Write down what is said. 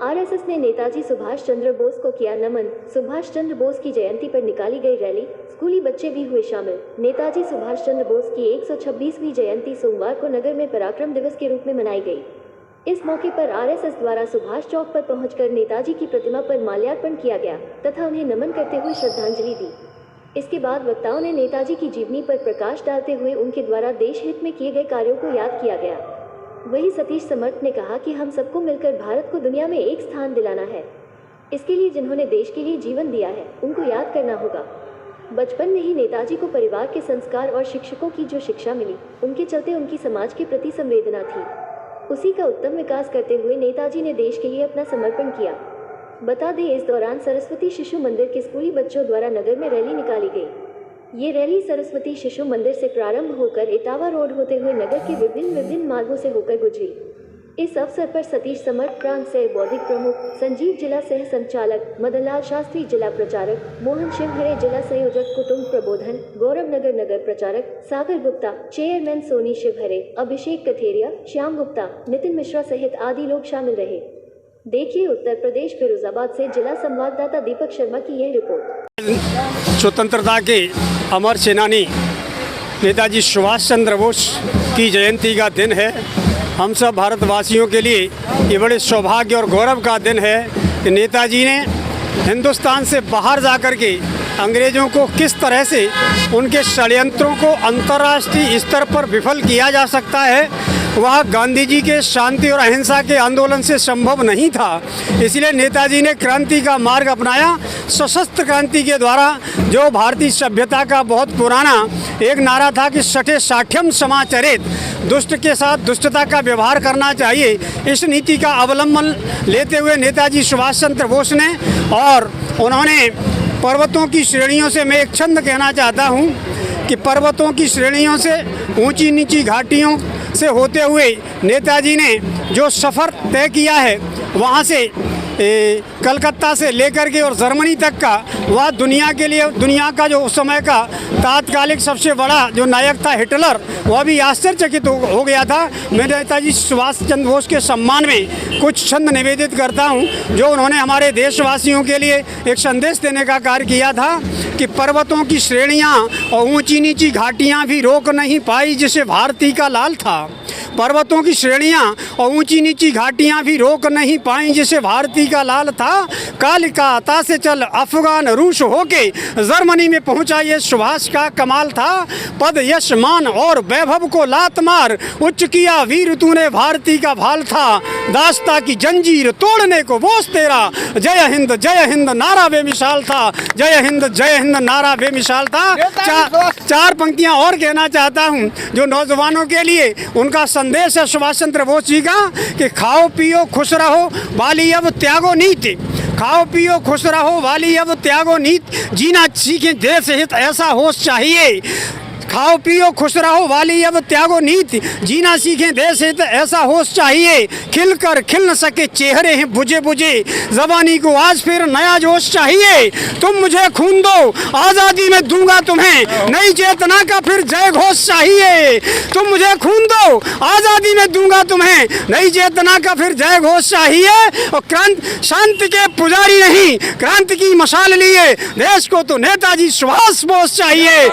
RSS ने नेताजी सुभाष चंद्र बोस को किया नमन। सुभाष चंद्र बोस की जयंती पर निकाली गई रैली, स्कूली बच्चे भी हुए शामिल। नेताजी सुभाष चंद्र बोस की 126वीं जयंती सोमवार को नगर में पराक्रम दिवस के रूप में मनाई गई। इस मौके पर आरएसएस द्वारा सुभाष चौक पर पहुंचकर नेताजी की प्रतिमा पर माल्यार्पण किया गया तथा उन्हें नमन करते हुए श्रद्धांजलि दी। इसके बाद वक्ताओं ने नेताजी की जीवनी पर प्रकाश डालते हुए उनके द्वारा देश हित में किए गए कार्यों को याद किया गया। वहीं सतीश समर्थ ने कहा कि हम सबको मिलकर भारत को दुनिया में एक स्थान दिलाना है। इसके लिए जिन्होंने देश के लिए जीवन दिया है उनको याद करना होगा। बचपन में ही नेताजी को परिवार के संस्कार और शिक्षकों की जो शिक्षा मिली, उनके चलते उनकी समाज के प्रति संवेदना थी। उसी का उत्तम विकास करते हुए नेताजी ने देश के लिए अपना समर्पण किया। बता दें, इस दौरान सरस्वती शिशु मंदिर के स्कूली बच्चों द्वारा नगर में रैली निकाली गई। ये रैली सरस्वती शिशु मंदिर से प्रारंभ होकर इटावा रोड होते हुए नगर के विभिन्न मार्गों से होकर गुजरी। इस अवसर पर सतीश समर्थ प्रांत से बौद्धिक प्रमुख, संजीव जिला सह संचालक, मदनलाल शास्त्री जिला प्रचारक, मोहन शिवहरे जिला संयोजक कुटुंब प्रबोधन, गौरव नगर प्रचारक, सागर गुप्ता चेयरमैन, सोनी शिवहरे, अभिषेक कथेरिया, श्याम गुप्ता, नितिन मिश्रा सहित आदि लोग शामिल रहे। देखिए उत्तर प्रदेश फिरोजाबाद से जिला संवाददाता दीपक शर्मा की यह रिपोर्ट। स्वतंत्रता के अमर सेनानी नेताजी सुभाष चंद्र बोस की जयंती का दिन है। हम सब भारतवासियों के लिए ये बड़े सौभाग्य और गौरव का दिन है कि नेताजी ने हिंदुस्तान से बाहर जाकर के अंग्रेज़ों को किस तरह से उनके षड्यंत्रों को अंतर्राष्ट्रीय स्तर पर विफल किया जा सकता है, वह गांधी जी के शांति और अहिंसा के आंदोलन से संभव नहीं था। इसलिए नेताजी ने क्रांति का मार्ग अपनाया। सशस्त्र क्रांति के द्वारा जो भारतीय सभ्यता का बहुत पुराना एक नारा था कि सठे साठ्यम समाचरित, दुष्ट के साथ दुष्टता का व्यवहार करना चाहिए, इस नीति का अवलंबन लेते हुए नेताजी सुभाष चंद्र बोस ने और उन्होंने पर्वतों की श्रेणियों से, मैं एक छंद कहना चाहता हूँ कि पर्वतों की श्रेणियों से, ऊंची नीची घाटियों से होते हुए नेताजी ने जो सफ़र तय किया है, वहाँ से कलकत्ता से लेकर के और जर्मनी तक का, वह दुनिया के लिए, दुनिया का जो उस समय का तात्कालिक सबसे बड़ा जो नायक था हिटलर, वह भी आश्चर्यचकित हो गया था। मैं नेताजी सुभाष चंद्र बोस के सम्मान में कुछ छंद निवेदित करता हूं, जो उन्होंने हमारे देशवासियों के लिए एक संदेश देने का कार्य किया था कि पर्वतों की श्रेणियां और ऊंची नीची घाटियां भी रोक नहीं पाई जिसे भारती का लाल था। पर्वतों की श्रेणियां और ऊंची नीची घाटियां भी रोक नहीं पाई जिसे भारती का लाल था। कालिका से चल अफगान रूस होके जर्मनी में पहुंचा, ये सुभाष का कमाल था। पद यश मान और वैभव को लात मार, उच्च किया वीर तूने भारती का भाल था। दास्ता की जंजीर तोड़ने को बोस तेरा, जय हिंद नारा बेमिसाल था। जय हिंद नारा बेमिसाल था। चार पंक्तियां और कहना चाहता हूं जो नौजवानों के लिए उनका संदेश है सुभाष चंद्र बोस जी का कि खाओ पियो खुश रहो वाली अब त्यागो नीति। खाओ पियो खुश रहो वाली अब त्यागो नीति, जीना सीखें देश हित ऐसा होश चाहिए। खाओ पियो खुश रहो वाली अब त्यागो नीति, जीना सीखें देश हित ऐसा होश चाहिए। खिलकर खिल न सके चेहरे हैं बुझे बुझे, जवानी को आज फिर नया जोश चाहिए। तुम मुझे खून दो आज़ादी में दूंगा तुम्हें, नई चेतना का फिर जय घोष चाहिए। तुम मुझे खून दो आज़ादी में दूंगा तुम्हें, नई चेतना का फिर जय घोष चाहिए। और शांति के पुजारी नहीं, क्रांति की मशाल लिए देश को तो नेताजी सुभाष बोस चाहिए।